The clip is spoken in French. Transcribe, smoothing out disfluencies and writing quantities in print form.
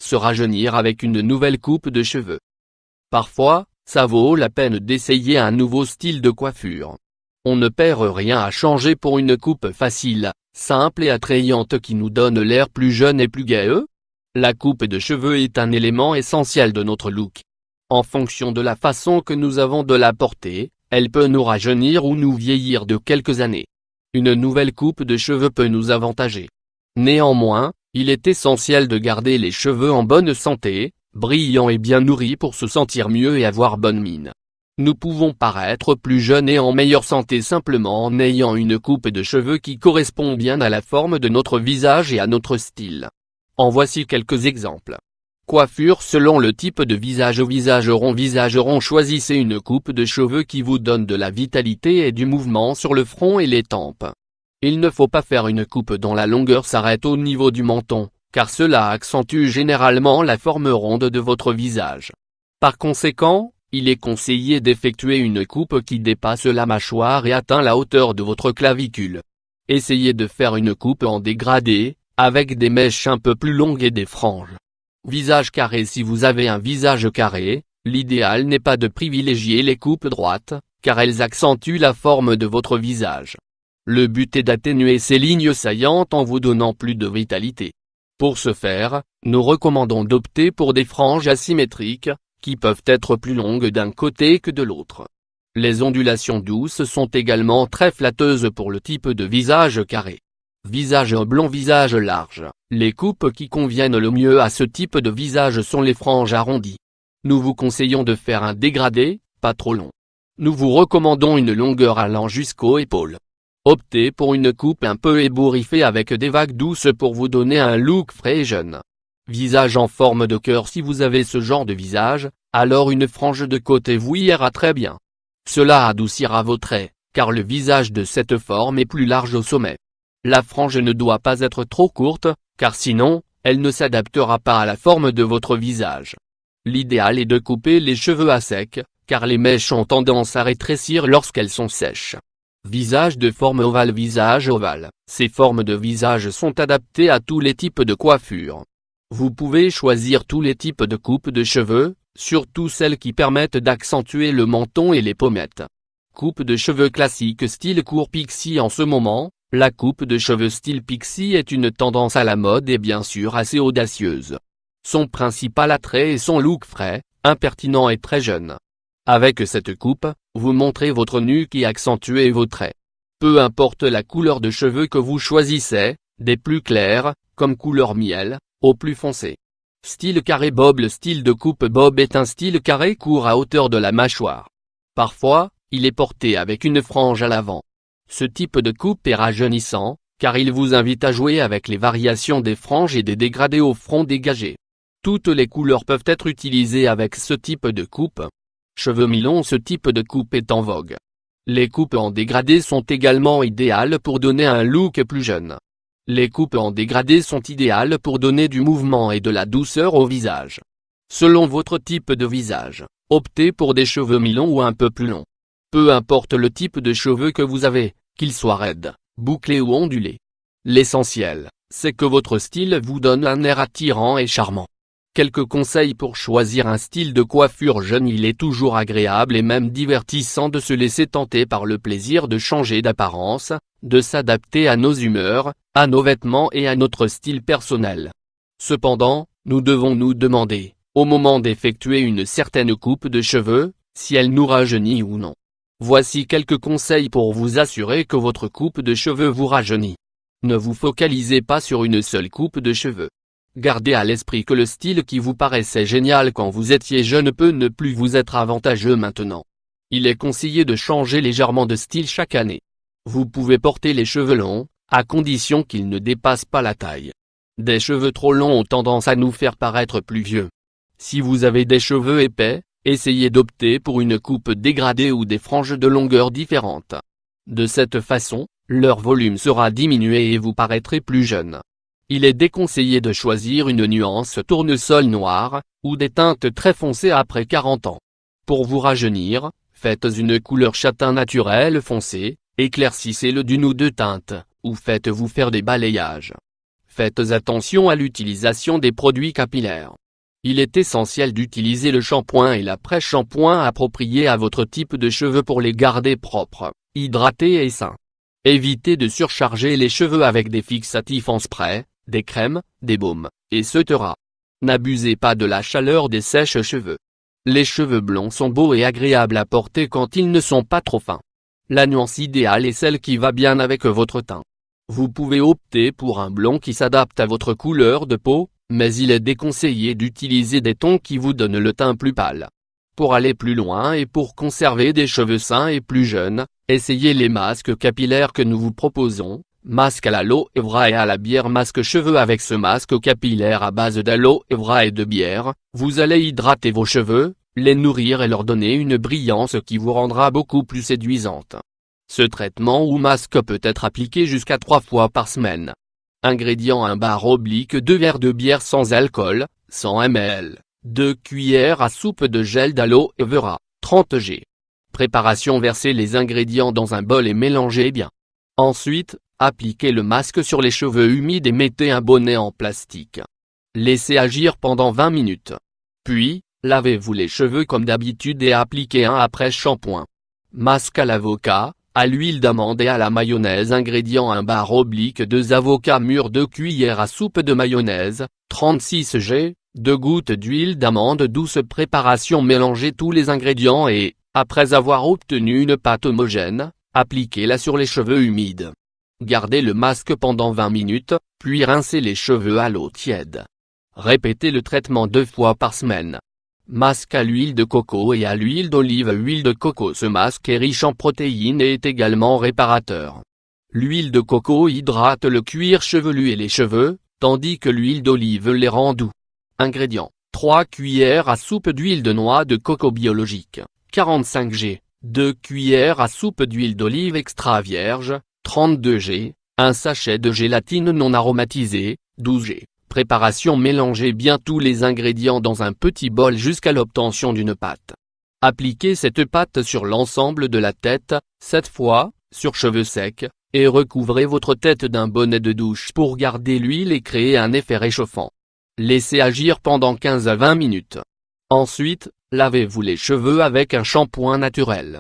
se rajeunir avec une nouvelle coupe de cheveux. Parfois, ça vaut la peine d'essayer un nouveau style de coiffure. On ne perd rien à changer pour une coupe facile, simple et attrayante qui nous donne l'air plus jeune et plus gai. La coupe de cheveux est un élément essentiel de notre look. En fonction de la façon que nous avons de la porter, elle peut nous rajeunir ou nous vieillir de quelques années. Une nouvelle coupe de cheveux peut nous avantager. Néanmoins, il est essentiel de garder les cheveux en bonne santé, brillants et bien nourris pour se sentir mieux et avoir bonne mine. Nous pouvons paraître plus jeunes et en meilleure santé simplement en ayant une coupe de cheveux qui correspond bien à la forme de notre visage et à notre style. En voici quelques exemples. Coiffure selon le type de visage. Visage rond, choisissez une coupe de cheveux qui vous donne de la vitalité et du mouvement sur le front et les tempes. Il ne faut pas faire une coupe dont la longueur s'arrête au niveau du menton, car cela accentue généralement la forme ronde de votre visage. Par conséquent, il est conseillé d'effectuer une coupe qui dépasse la mâchoire et atteint la hauteur de votre clavicule. Essayez de faire une coupe en dégradé, avec des mèches un peu plus longues et des franges. Visage carré. Si vous avez un visage carré, l'idéal n'est pas de privilégier les coupes droites, car elles accentuent la forme de votre visage. Le but est d'atténuer ces lignes saillantes en vous donnant plus de vitalité. Pour ce faire, nous recommandons d'opter pour des franges asymétriques, qui peuvent être plus longues d'un côté que de l'autre. Les ondulations douces sont également très flatteuses pour le type de visage carré. Visage oblong, visage large. Les coupes qui conviennent le mieux à ce type de visage sont les franges arrondies. Nous vous conseillons de faire un dégradé, pas trop long. Nous vous recommandons une longueur allant jusqu'aux épaules. Optez pour une coupe un peu ébouriffée avec des vagues douces pour vous donner un look frais et jeune. Visage en forme de cœur. Si vous avez ce genre de visage, alors une frange de côté vous ira très bien. Cela adoucira vos traits, car le visage de cette forme est plus large au sommet. La frange ne doit pas être trop courte, car sinon, elle ne s'adaptera pas à la forme de votre visage. L'idéal est de couper les cheveux à sec, car les mèches ont tendance à rétrécir lorsqu'elles sont sèches. Visage de forme ovale. Visage ovale. Ces formes de visage sont adaptées à tous les types de coiffure. Vous pouvez choisir tous les types de coupes de cheveux, surtout celles qui permettent d'accentuer le menton et les pommettes. Coupe de cheveux classique style court pixie. En ce moment, la coupe de cheveux style pixie est une tendance à la mode et bien sûr assez audacieuse. Son principal attrait est son look frais, impertinent et très jeune. Avec cette coupe, vous montrez votre nuque et accentuez vos traits. Peu importe la couleur de cheveux que vous choisissez, des plus clairs, comme couleur miel, aux plus foncés. Style carré bob. Le style de coupe bob est un style carré court à hauteur de la mâchoire. Parfois, il est porté avec une frange à l'avant. Ce type de coupe est rajeunissant, car il vous invite à jouer avec les variations des franges et des dégradés au front dégagé. Toutes les couleurs peuvent être utilisées avec ce type de coupe. Cheveux mi-longs. Ce type de coupe est en vogue. Les coupes en dégradé sont également idéales pour donner un look plus jeune. Les coupes en dégradé sont idéales pour donner du mouvement et de la douceur au visage. Selon votre type de visage, optez pour des cheveux mi-longs ou un peu plus longs. Peu importe le type de cheveux que vous avez, qu'ils soient raides, bouclés ou ondulés. L'essentiel, c'est que votre style vous donne un air attirant et charmant. Quelques conseils pour choisir un style de coiffure jeune. Il est toujours agréable et même divertissant de se laisser tenter par le plaisir de changer d'apparence, de s'adapter à nos humeurs, à nos vêtements et à notre style personnel. Cependant, nous devons nous demander, au moment d'effectuer une certaine coupe de cheveux, si elle nous rajeunit ou non. Voici quelques conseils pour vous assurer que votre coupe de cheveux vous rajeunit. Ne vous focalisez pas sur une seule coupe de cheveux. Gardez à l'esprit que le style qui vous paraissait génial quand vous étiez jeune peut ne plus vous être avantageux maintenant. Il est conseillé de changer légèrement de style chaque année. Vous pouvez porter les cheveux longs, à condition qu'ils ne dépassent pas la taille. Des cheveux trop longs ont tendance à nous faire paraître plus vieux. Si vous avez des cheveux épais, essayez d'opter pour une coupe dégradée ou des franges de longueur différentes. De cette façon, leur volume sera diminué et vous paraîtrez plus jeune. Il est déconseillé de choisir une nuance tournesol noir, ou des teintes très foncées après 40 ans. Pour vous rajeunir, faites une couleur châtain naturelle foncé, éclaircissez-le d'une ou deux teintes, ou faites-vous faire des balayages. Faites attention à l'utilisation des produits capillaires. Il est essentiel d'utiliser le shampoing et l'après-shampoing appropriés à votre type de cheveux pour les garder propres, hydratés et sains. Évitez de surcharger les cheveux avec des fixatifs en spray, des crèmes, des baumes, etc. N'abusez pas de la chaleur des sèche-cheveux. Les cheveux blonds sont beaux et agréables à porter quand ils ne sont pas trop fins. La nuance idéale est celle qui va bien avec votre teint. Vous pouvez opter pour un blond qui s'adapte à votre couleur de peau, mais il est déconseillé d'utiliser des tons qui vous donnent le teint plus pâle. Pour aller plus loin et pour conserver des cheveux sains et plus jeunes, essayez les masques capillaires que nous vous proposons. Masque à l'aloe vera et à la bière. Masque cheveux. Avec ce masque capillaire à base d'aloe vera et de bière, vous allez hydrater vos cheveux, les nourrir et leur donner une brillance qui vous rendra beaucoup plus séduisante. Ce traitement ou masque peut être appliqué jusqu'à 3 fois par semaine. Ingrédients: 1/2 verre de bière sans alcool, 100 ml, 2 cuillères à soupe de gel d'aloe vera, 30 g. Préparation: versez les ingrédients dans un bol et mélangez bien. Ensuite, appliquez le masque sur les cheveux humides et mettez un bonnet en plastique. Laissez agir pendant 20 minutes. Puis, lavez-vous les cheveux comme d'habitude et appliquez un après-shampoing. Masque à l'avocat, à l'huile d'amande et à la mayonnaise. Ingrédients: 1/2 avocats mûrs, 2 cuillères à soupe de mayonnaise, 36 g, 2 gouttes d'huile d'amande douce. Préparation: mélangez tous les ingrédients et, après avoir obtenu une pâte homogène, appliquez-la sur les cheveux humides. Gardez le masque pendant 20 minutes, puis rincez les cheveux à l'eau tiède. Répétez le traitement 2 fois par semaine. Masque à l'huile de coco et à l'huile d'olive. Huile de coco. Ce masque est riche en protéines et est également réparateur. L'huile de coco hydrate le cuir chevelu et les cheveux, tandis que l'huile d'olive les rend doux. Ingrédients: 3 cuillères à soupe d'huile de noix de coco biologique, 45 g, 2 cuillères à soupe d'huile d'olive extra vierge, 32 g, un sachet de gélatine non aromatisée, 12 g. Préparation: mélangez bien tous les ingrédients dans un petit bol jusqu'à l'obtention d'une pâte. Appliquez cette pâte sur l'ensemble de la tête, 7 fois, sur cheveux secs, et recouvrez votre tête d'un bonnet de douche pour garder l'huile et créer un effet réchauffant. Laissez agir pendant 15 à 20 minutes. Ensuite, lavez-vous les cheveux avec un shampoing naturel.